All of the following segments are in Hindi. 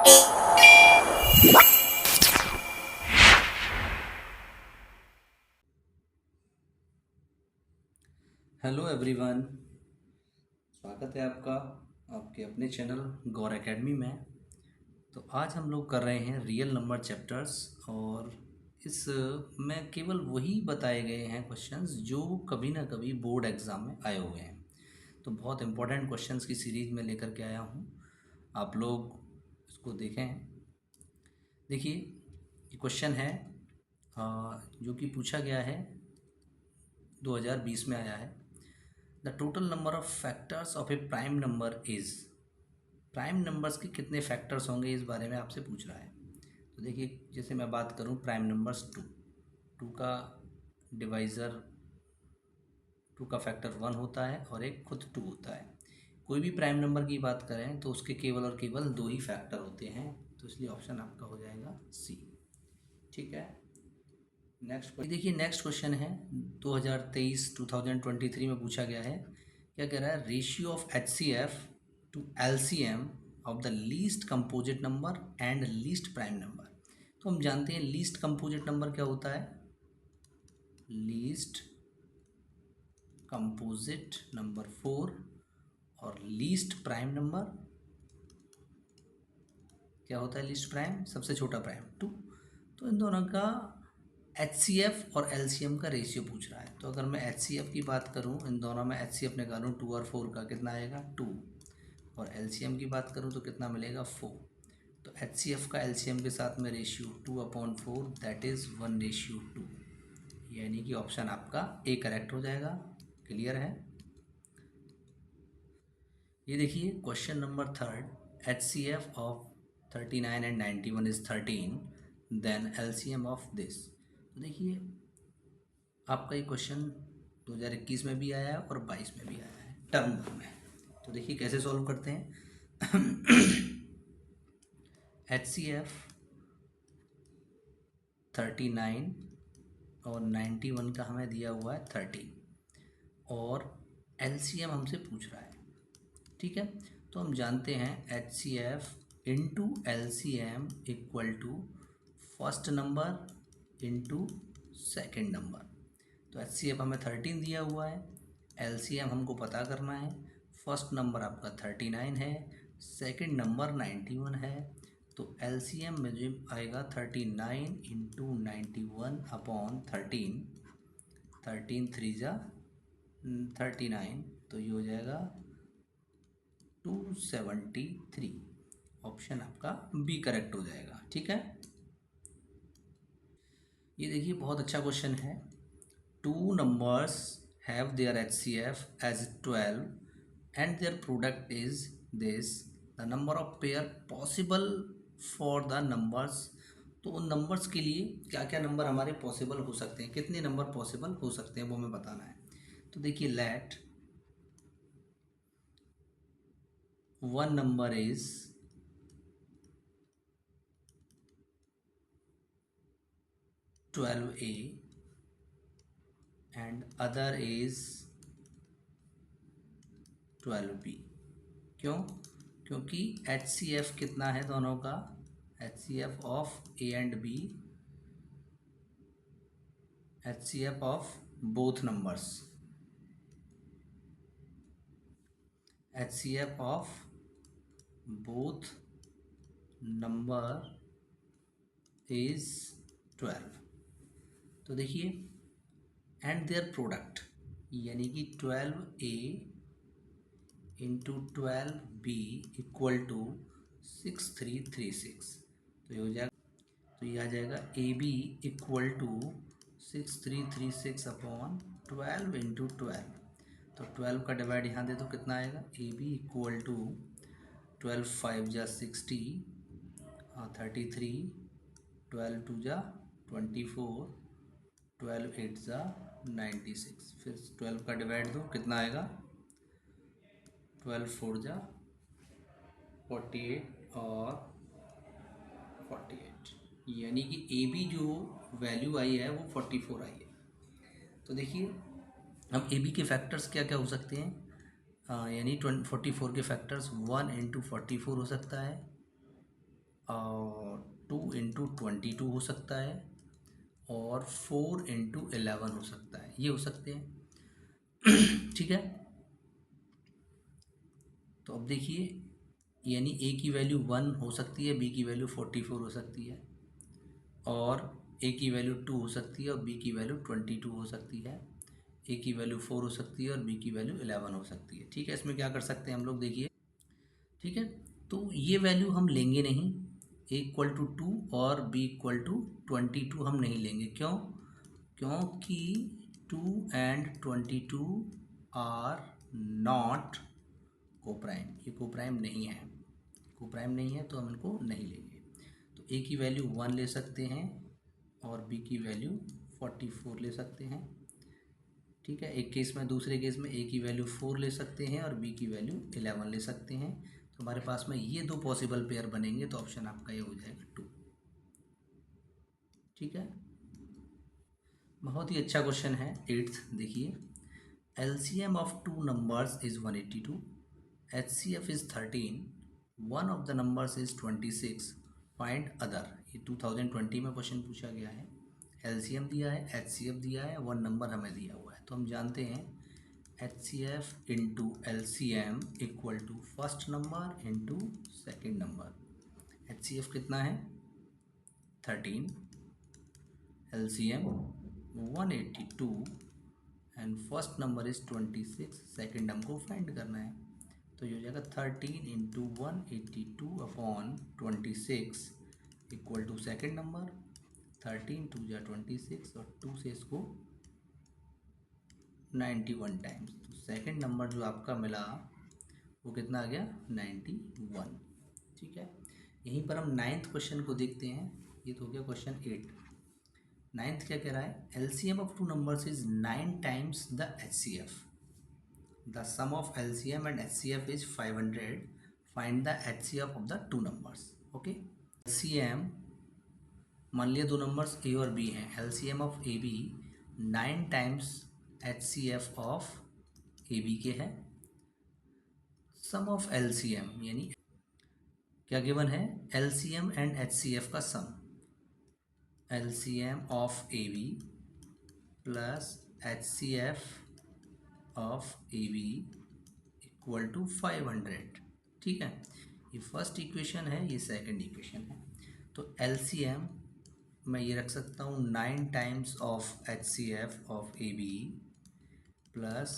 हेलो एवरीवन, स्वागत है आपका आपके अपने चैनल गौर एकेडमी में। तो आज हम लोग कर रहे हैं रियल नंबर चैप्टर्स, और इस में केवल वही बताए गए हैं क्वेश्चंस जो कभी ना कभी बोर्ड एग्ज़ाम में आए हुए हैं। तो बहुत इंपॉर्टेंट क्वेश्चंस की सीरीज़ में लेकर के आया हूँ, आप लोग इसको देखें। देखिए, ये क्वेश्चन है जो कि पूछा गया है 2020 में आया है। The total number of factors of A prime number is. Prime numbers के कितने फैक्टर्स होंगे, इस बारे में आपसे पूछ रहा है। तो देखिए, जैसे मैं बात करूं प्राइम नंबर्स टू का डिवाइज़र, टू का फैक्टर 1 होता है और एक खुद 2 होता है। कोई भी प्राइम नंबर की बात करें तो उसके केवल और केवल 2 ही फैक्टर होते हैं, तो इसलिए ऑप्शन आपका हो जाएगा सी। ठीक है, नेक्स्ट देखिए, नेक्स्ट क्वेश्चन है 2023 में पूछा गया है। क्या कह रहा है? Ratio of HCF to LCM of the least composite number and least prime number. तो हम जानते हैं लीस्ट कंपोजिट नंबर क्या होता है। लीस्ट कंपोजिट नंबर 4 और लीस्ट प्राइम नंबर क्या होता है? लीस्ट प्राइम सबसे छोटा प्राइम 2। तो इन दोनों का HCF और LCM का रेशियो पूछ रहा है। तो अगर मैं HCF की बात करूं, इन दोनों में HCF निकालूं 2 और 4 का, कितना आएगा? 2। और LCM की बात करूं तो कितना मिलेगा? 4। तो HCF का LCM के साथ में रेशियो 2/4, दैट इज़ 1:2, यानी कि ऑप्शन आपका ए करेक्ट हो जाएगा। क्लियर है? ये देखिए question number 3, HCF of 39 and 91 is 13, then LCM of this. तो देखिए, आपका ये क्वेश्चन 2021 में भी आया है और 22 में भी आया है, टर्म में। तो देखिए कैसे सॉल्व करते हैं। HCF 39 और 91 का हमें दिया हुआ है 13, और LCM हमसे पूछ रहा है। ठीक है, तो हम जानते हैं HCF into LCM equal to first number into second number. तो HCF हमें 13 दिया हुआ है, LCM हमको पता करना है। फर्स्ट नंबर आपका 39 है, सेकेंड नंबर 91 है। तो LCM में जो आएगा 39 इंटू 91 अपॉन 13, 13 3 जा 39, तो ये हो जाएगा 273। ऑप्शन आपका बी करेक्ट हो जाएगा। ठीक है, ये देखिए बहुत अच्छा क्वेश्चन है। Two numbers have their HCF as 12 and their product is this. The number of pair possible for the numbers. तो उन नंबर्स के लिए क्या क्या नंबर हमारे पॉसिबल हो सकते हैं, कितने नंबर पॉसिबल हो सकते हैं, वो हमें बताना है। तो देखिए, let one number is 12A and other is 12B। क्यों? क्योंकि HCF कितना है दोनों का? HCF of A and B, HCF of both numbers, HCF of both number is 12। तो देखिए, एंड देयर प्रोडक्ट, यानी कि 12A into 12B equal to 6336। तो ये हो जाएगा, तो ये आ जाएगा AB equal to 6336 upon 12 into 12। तो 12 का डिवाइड यहाँ दे तो कितना आएगा? AB इक्वल टू 12 5 जा 60, 33, 12 2 जा 24, 12 8 जा 96। फिर 12 का डिवाइड दो, कितना आएगा? 12 4 जा 48 और 48, यानी कि AB जो वैल्यू आई है वो 44 आई है। तो देखिए, अब AB के फैक्टर्स क्या क्या हो सकते हैं, यानी 44 के फैक्टर्स 1 इंटू 44 हो सकता है, 2 इंटू 22 हो सकता है और 4 इंटू 11 हो सकता है, ये हो सकते हैं। ठीक है, तो अब देखिए, यानी ए की वैल्यू 1 हो सकती है, बी की वैल्यू 44 हो सकती है, और ए की वैल्यू 2 हो सकती है और बी की वैल्यू 22 हो सकती है, ए की वैल्यू 4 हो सकती है और बी की वैल्यू 11 हो सकती है। ठीक है, इसमें क्या कर सकते हैं हम लोग, देखिए। ठीक है, तो ये वैल्यू हम लेंगे नहीं, ए इक्वल टू 2 और बी इक्वल टू 22 हम नहीं लेंगे। क्यों? क्योंकि 2 एंड 22 आर नॉट कोप्राइम, ये कोप्राइम नहीं है, कोप्राइम नहीं है, तो हम इनको नहीं लेंगे। तो ए की वैल्यू 1 ले सकते हैं और बी की वैल्यू 44 ले सकते हैं। ठीक है, एक केस में, दूसरे केस में ए की वैल्यू 4 ले सकते हैं और बी की वैल्यू 11 ले सकते हैं। तो हमारे पास में ये दो पॉसिबल पेयर बनेंगे, तो ऑप्शन आपका ये हो जाएगा 2। ठीक है, बहुत ही अच्छा क्वेश्चन है। 8th देखिए, LCM of two numbers is 182, HCF is 13, one of the numbers is 26, find other. ये 2020 में क्वेश्चन पूछा गया है। LCM दिया है, HCF दिया है, वन नंबर हमें दिया हुआ है। तो हम जानते हैं HCF into LCM equal to first number into second number. HCF कितना है? 13, LCM 182 and first number is 26, second हमको फाइंड करना है। तो ये हो जाएगा 13 into 182 upon 26 equal to second number. 13 2 जा 26 और 2 से इसको 91 टाइम्स, तो सेकेंड नंबर जो आपका मिला वो कितना आ गया? 91। ठीक है, यहीं पर हम 9th क्वेश्चन को देखते हैं। ये तो हो गया क्वेश्चन 8। 9th क्या कह रहा है? LCM of two numbers is 9 times the HCF, the sum of LCM and HCF is 500, find the HCF of the two numbers. Okay, LCM, मान लिया दो नंबर्स ए और बी हैं, LCM of A B 9 times HCF of A B के है। सम ऑफ LCM यानी क्या गिवन है? LCM एंड HCF का sum, LCM of A B plus HCF of A B equal to 500। ठीक है, ये फर्स्ट इक्वेशन है, ये सेकंड इक्वेशन है। तो LCM मैं ये रख सकता हूँ 9 times of HCF of A B plus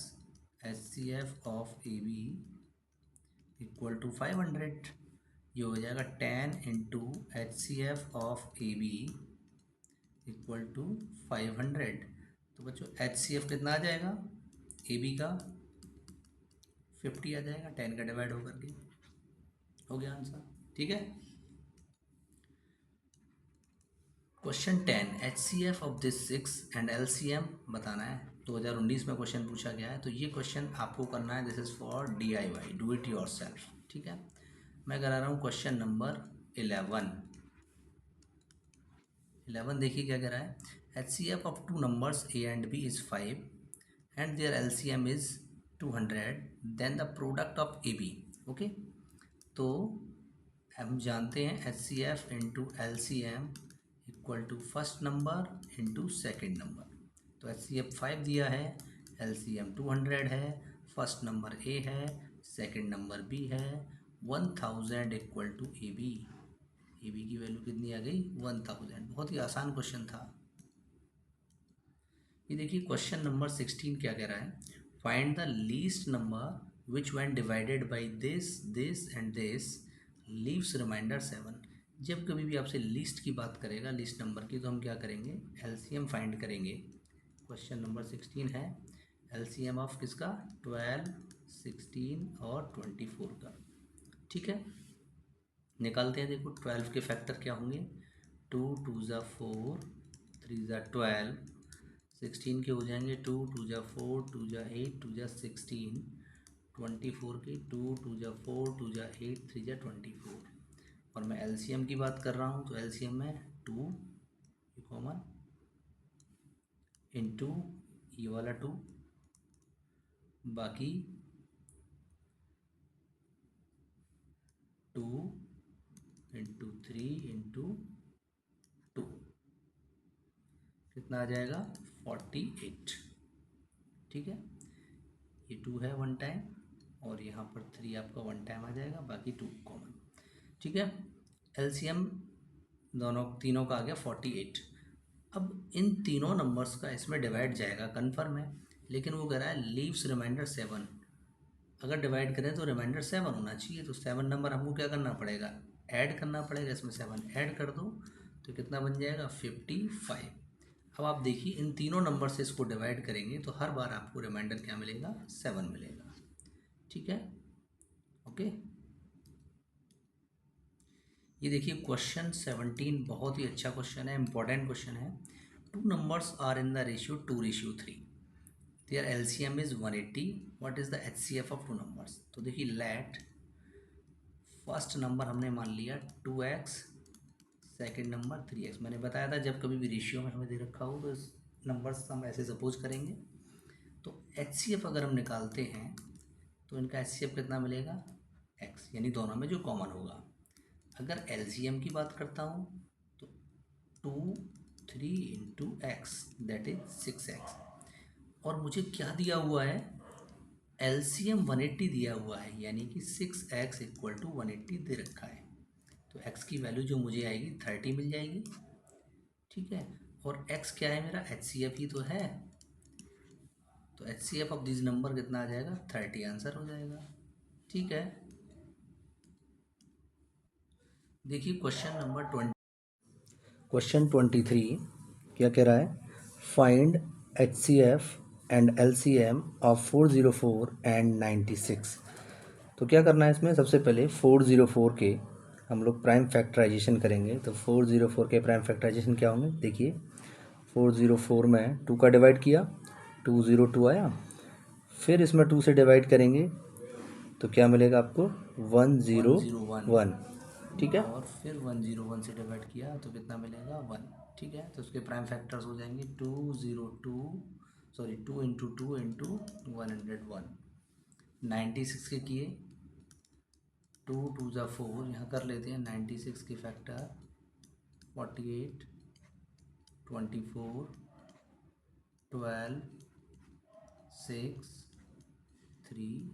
HCF of A B equal to 500। ये हो जाएगा 10 into HCF of A B equal to 500। तो बच्चों HCF कितना आ जाएगा? ए बी का 50 आ जाएगा, 10 का डिवाइड होकर के, हो गया आंसर। ठीक है, question 10, HCF of this 6 and LCM बताना है। 2019 में क्वेश्चन पूछा गया है, तो ये क्वेश्चन आपको करना है। This is for DIY, do it your self. ठीक है, मैं करा रहा हूँ क्वेश्चन नंबर 11। देखिए क्या कह रहा है? HCF of two numbers A and B is 5 and their LCM is 200, then the product of AB। Okay, तो हम जानते हैं HCF into LCM equal to first number into second number. तो HCF 5 दिया है, LCM 200 है, फर्स्ट नंबर A है, सेकेंड नंबर B है, 1000 इक्वल टू AB। AB की वैल्यू कितनी आ गई? 1000। बहुत ही आसान क्वेश्चन था। ये देखिए क्वेश्चन नंबर 16 क्या कह रहा है? Find the least number which when divided by this this and this leaves remainder 7। जब कभी भी आपसे लीस्ट की बात करेगा, लीस्ट नंबर की, तो हम क्या करेंगे? LCM फाइंड करेंगे। क्वेश्चन नंबर 16 है LCM ऑफ किसका? 12, 16 और 24 का। ठीक है, निकालते हैं। देखो 12 के फैक्टर क्या होंगे? 2 2 ज़ा 4, 3 ज़ा 12, 16 के हो जाएंगे 2 2 ज़ा 4, 2 ज़ा 8, 2 ज़ा 16, 24 के 2 2 ज़ा 4, 2 ज़ा 8, 3 ज़ा 24। और मैं LCM की बात कर रहा हूँ, तो LCM में 2 कॉमन इंटू ये वाला 2, बाकी 2 इंटू 3 इंटू 2 कितना आ जाएगा 48। ठीक है, ये 2 है वन टाइम और यहाँ पर 3 आपका वन टाइम आ जाएगा, बाकी 2 कॉमन। ठीक है, एलसीएम दोनों तीनों का आ गया 48। अब इन तीनों नंबर्स का इसमें डिवाइड जाएगा, कन्फर्म है, लेकिन वो कह रहा है लीव्स रिमाइंडर 7। अगर डिवाइड करें तो रिमाइंडर 7 होना चाहिए, तो 7 नंबर हमको क्या करना पड़ेगा, ऐड करना पड़ेगा। इसमें 7 ऐड कर दो तो कितना बन जाएगा 55। अब आप देखिए इन तीनों नंबर से इसको डिवाइड करेंगे तो हर बार आपको रिमाइंडर क्या मिलेगा 7 मिलेगा। ठीक है, ओके। ये देखिए क्वेश्चन 17 बहुत ही अच्छा क्वेश्चन है, इंपॉर्टेंट क्वेश्चन है। 2 numbers are in the ratio 2:3। Their LCM is 180। What is the HCF of 2 numbers. तो देखिए लेट फर्स्ट नंबर हमने मान लिया 2x, सेकेंड नंबर 3x। मैंने बताया था जब कभी भी रेशियो में हमें दे रखा हो तो इस नंबर्स हम ऐसे सपोज करेंगे। तो एचसीएफ अगर हम निकालते हैं तो इनका एचसीएफ कितना मिलेगा x, यानी दोनों में जो कॉमन होगा। अगर एलसीएम की बात करता हूँ तो 2 3 into x that is 6x। और मुझे क्या दिया हुआ है, एलसीएम 180 दिया हुआ है, यानी कि 6x इक्वल टू 180 दे रखा है। तो x की वैल्यू जो मुझे आएगी 30 मिल जाएगी। ठीक है, और x क्या है मेरा एचसीएफ ही तो है, तो एचसीएफ ऑफ दिस नंबर कितना आ जाएगा 30, आंसर हो जाएगा। ठीक है, देखिए क्वेश्चन नंबर 20, क्वेश्चन 23 क्या कह रहा है, find HCF and LCM of 404 and 96। तो क्या करना है इसमें, सबसे पहले 404 के हम लोग प्राइम फैक्टराइजेशन करेंगे। तो 404 के प्राइम फैक्टराइजेशन क्या होंगे, देखिए 404 में 2 का डिवाइड किया 202 आया, फिर इसमें 2 से डिवाइड करेंगे तो क्या मिलेगा आपको 101। ठीक है, और फिर 101 से डिवाइड किया तो कितना मिलेगा 1। ठीक है, तो उसके प्राइम फैक्टर्स हो जाएंगे 2 इंटू 2 इंटू 101। 96 के किए 2 2 ज़ा 4, यहाँ कर लेते हैं 96 के फैक्टर 48 24 12 6 3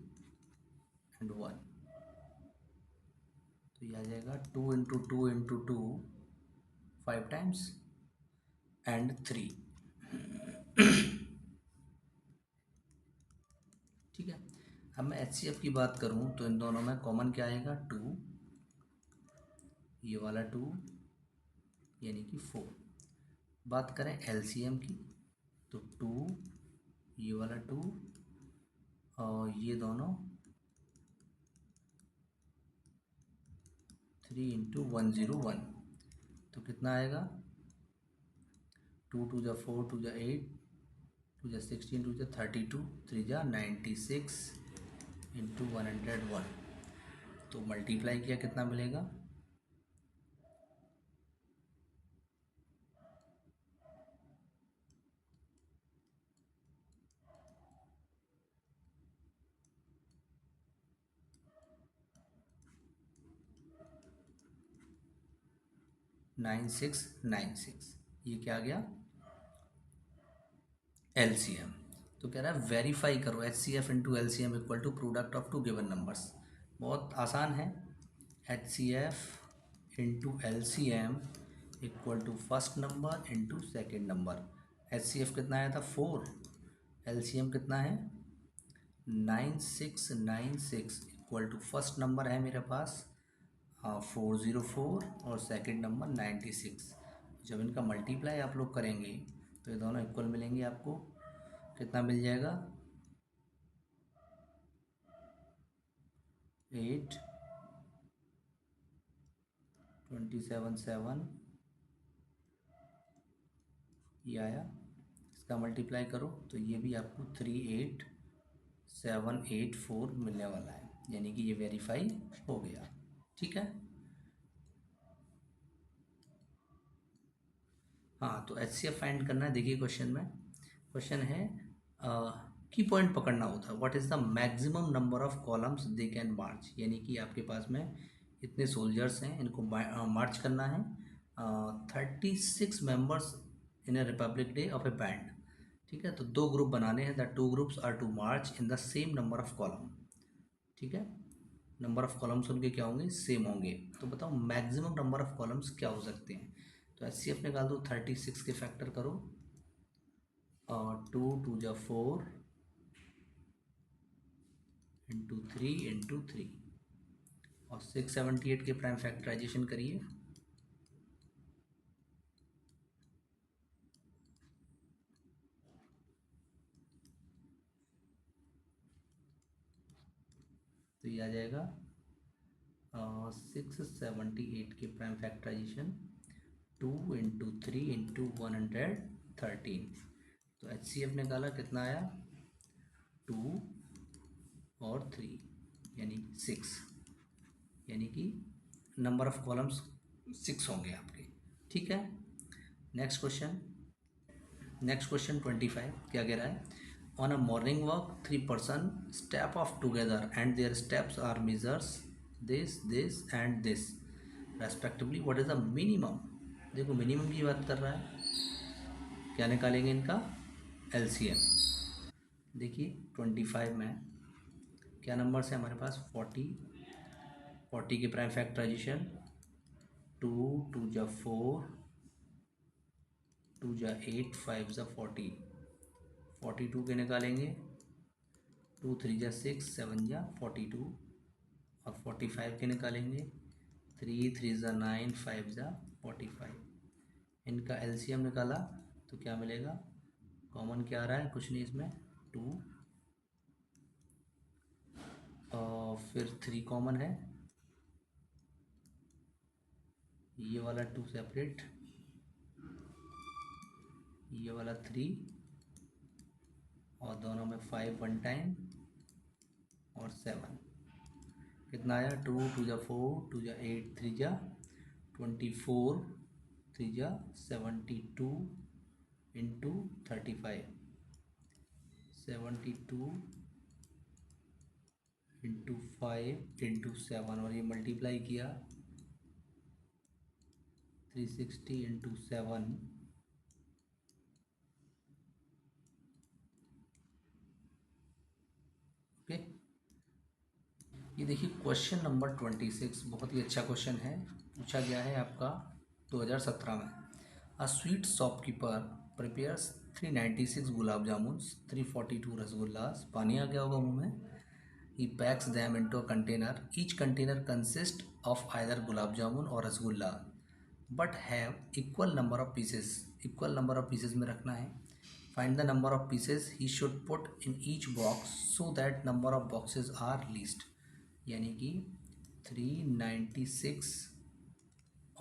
एंड 1। तो ये आ जाएगा 2 इंटू 2 इंटू 2 5 टाइम्स एंड 3। ठीक है, अब मैं एचसीएफ की बात करूं तो इन दोनों में कॉमन क्या आएगा 2, ये वाला 2 यानी कि 4। बात करें एलसीएम की तो 2 ये वाला 2 और ये दोनों 3 इंटू 101। तो कितना आएगा 2 2 ज़ा 4 2 ज़ा 8 2 ज़ा 16 2 ज़ा 32 3 ज़ा 96 इंटू 101। तो मल्टीप्लाई किया कितना मिलेगा 9696। ये क्या आ गया एलसीएम। तो कह रहा है वेरीफाई करो H C F into L C M equal to product of 2 given numbers. बहुत आसान है, H C F into L C M equal to first number into second number. H C F कितना आया था 4, एल सी एम कितना है 9696 इक्वल टू फर्स्ट नंबर है मेरे पास 404 और सेकेंड नंबर 96। जब इनका मल्टीप्लाई आप लोग करेंगे तो ये दोनों इक्वल मिलेंगे, आपको कितना मिल जाएगा 8 27 7 ये आया। इसका मल्टीप्लाई करो तो ये भी आपको 38784 मिलने वाला है, यानी कि ये वेरीफाई हो गया। ठीक है, हाँ तो एच सी एफ फाइंड करना है। देखिए क्वेश्चन में क्वेश्चन है की पॉइंट पकड़ना होता है, what is the maximum number of columns they can march. यानी कि आपके पास में इतने सोल्जर्स हैं, इनको मार्च करना है 36 members in a republic day of a band. ठीक है, तो दो ग्रुप बनाने हैं, the two groups are to march in the same number of column. ठीक है, नंबर ऑफ कॉलम्स उनके क्या होंगे, सेम होंगे। तो बताओ मैक्सिमम नंबर ऑफ कॉलम्स क्या हो सकते हैं। तो एच सी एफ निकाल दो, 36 के फैक्टर करो, और 2 2 जा 4 इंटू 3 और 678 के प्राइम फैक्टराइजेशन करिए। तो ये आ जाएगा 678 के प्राइम फैक्टराइजेशन 2 × 3 × 113। तो एच सी एफ निकाला, कितना आया, 2 और 3 यानी 6, यानी कि नंबर ऑफ कॉलम्स 6 होंगे आपके। ठीक है, नेक्स्ट क्वेश्चन। नेक्स्ट क्वेश्चन 25 क्या कह रहा है, on a morning walk 3 person step off together and their steps are measures this and this respectively, what is the minimum. देखो मिनिमम की बात कर रहा है, क्या निकालेंगे इनका एलसीएम। देखिए 25 में क्या नंबर है हमारे पास, 40 के प्राइम फैक्टराइजेशन 2 2 जा 4 2 जा 8 5 जा 40, 42 के निकालेंगे, 2 3 जा 6 7 जा 42 और 45 के निकालेंगे, 3 3 जा 9 5 जा 45। इनका एलसीएम निकाला तो क्या मिलेगा, कॉमन क्या आ रहा है, कुछ नहीं इसमें, 2 और फिर 3 कॉमन है, ये वाला 2 सेपरेट, ये वाला 3 और दोनों में 5 वन टाइम और 7, कितना आया, 2 2 जा 4 2 जा 8 3 जा 24 3 जा 72 इंटू 35, 72 इंटू 5 इंटू 7 और ये मल्टीप्लाई किया 360 इंटू 7, ओके। ये देखिए क्वेश्चन नंबर 26 बहुत ही अच्छा क्वेश्चन है, पूछा गया है आपका 2017 में। A sweet shopkeeper prepares 396 gulab jamun, 342 rasgullas, पानी आ गया होगा मुंह में। He packs them into a container. Each container consists of either gulab jamun or rasgulla, but have equal number of pieces. Equal number of pieces में रखना है। Find the number of pieces he should put in each box so that number of boxes are least. यानी कि 396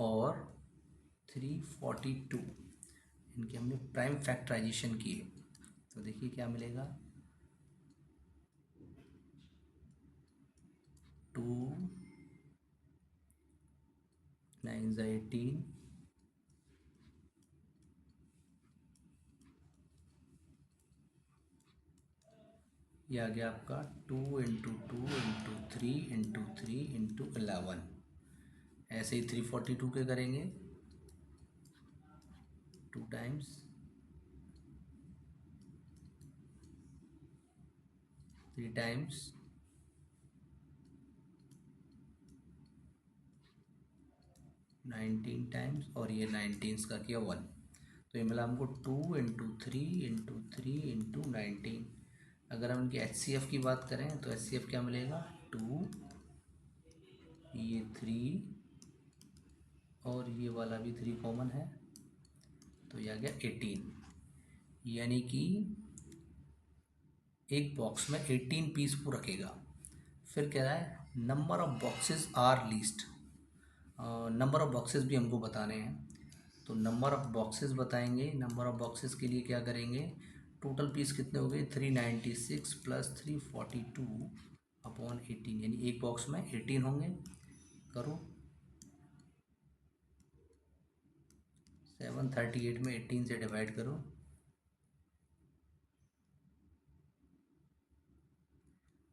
और 342 इनके हमने प्राइम फैक्टराइजेशन किए, तो देखिए क्या मिलेगा, 2 9 × 18 ये आ गया आपका 2 × 2 × 3 × 3 × 11। ऐसे ही 342 के करेंगे 2 टाइम्स 3 टाइम्स 19 टाइम्स और ये 19 का किया 1, तो ये मिला हमको 2 × 3 × 3 × 19। अगर हम इनके एच सी एफ की बात करें तो एच सी एफ क्या मिलेगा, 2, ये 3 और ये वाला भी 3 कॉमन है, तो ये आ गया 18। यानी कि एक बॉक्स में 18 पीस वो रखेगा। फिर कह रहा है number of boxes are least, number of boxes भी हमको बताने हैं, तो नंबर ऑफ बॉक्सेस बताएंगे। नंबर ऑफ बॉक्सेस के लिए क्या करेंगे, टोटल पीस कितने हो गए, 396 प्लस 342 अपॉन 18, यानी एक बॉक्स में 18 होंगे। करो 738 में 18 से डिवाइड करो,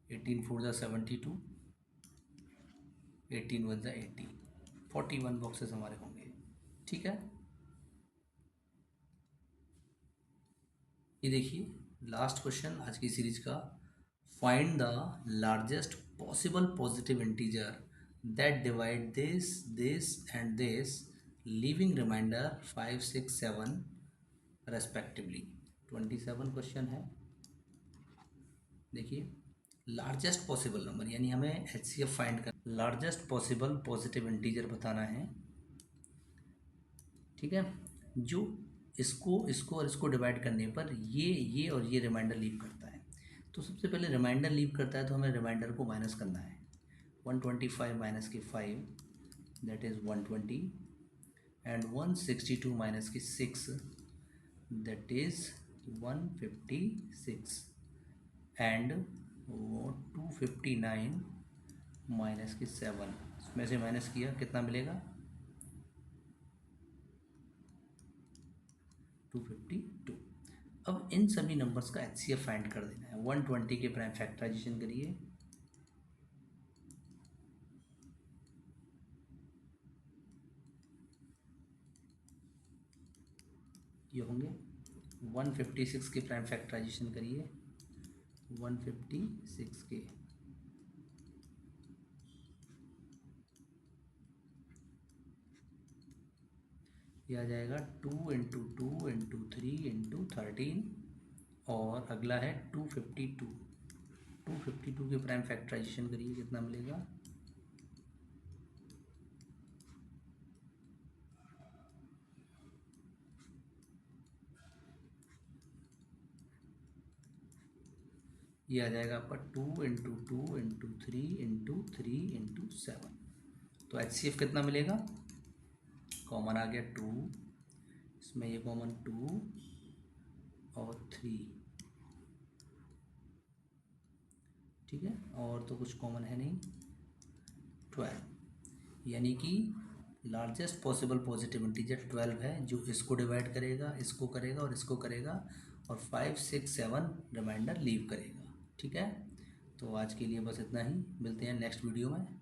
18 4 जा 72, 18 1 जा 80, 41 बॉक्सेस हमारे होंगे। ठीक है, ये देखिए लास्ट क्वेश्चन आज की सीरीज का, find the largest possible positive integer that divide this and this leaving remainder 5, 6, 7 respectively. 27 question है। देखिए लार्जेस्ट पॉसिबल नंबर यानी हमें एचसीएफ फाइंड कर, लार्जेस्ट पॉसिबल पॉजिटिव इंटीजर बताना है। ठीक है, जो इसको और इसको डिवाइड करने पर ये और ये रिमाइंडर लीव करता है। तो सबसे पहले रिमाइंडर लीव करता है तो हमें रिमाइंडर को माइनस करना है। 125 माइनस के 5 दैट इज़ 120 एंड 162 माइनस के 6 दैट इज़ 156 एंड 259 माइनस के 7, इसमें से माइनस किया कितना मिलेगा 252। अब इन सभी नंबर्स का एचसीएफ फाइंड कर देना है। 120 के प्राइम फैक्टराइजेशन करिए, ये होंगे 156 के प्राइम फैक्टराइजेशन करिए, 156 के ये आ जाएगा 2 इंटू 2 इंटू 3 इंटू 13 और अगला है 252। 252 के प्राइम फैक्टराइजेशन करिए कितना मिलेगा, ये आ जाएगा आपका 2 इंटू 2 इंटू 3 इंटू 3 इंटू 7। तो एचसीएफ कितना मिलेगा, कॉमन आ गया 2, इसमें ये कॉमन 2 और 3, ठीक है, और तो कुछ कॉमन है नहीं, 12। यानी कि लार्जेस्ट पॉसिबल पॉजिटिव इंटीजर 12 है, जो इसको डिवाइड करेगा, इसको करेगा और इसको करेगा, और 5, 6, 7 रिमाइंडर लीव करेगा। ठीक है, तो आज के लिए बस इतना ही, मिलते हैं नेक्स्ट वीडियो में।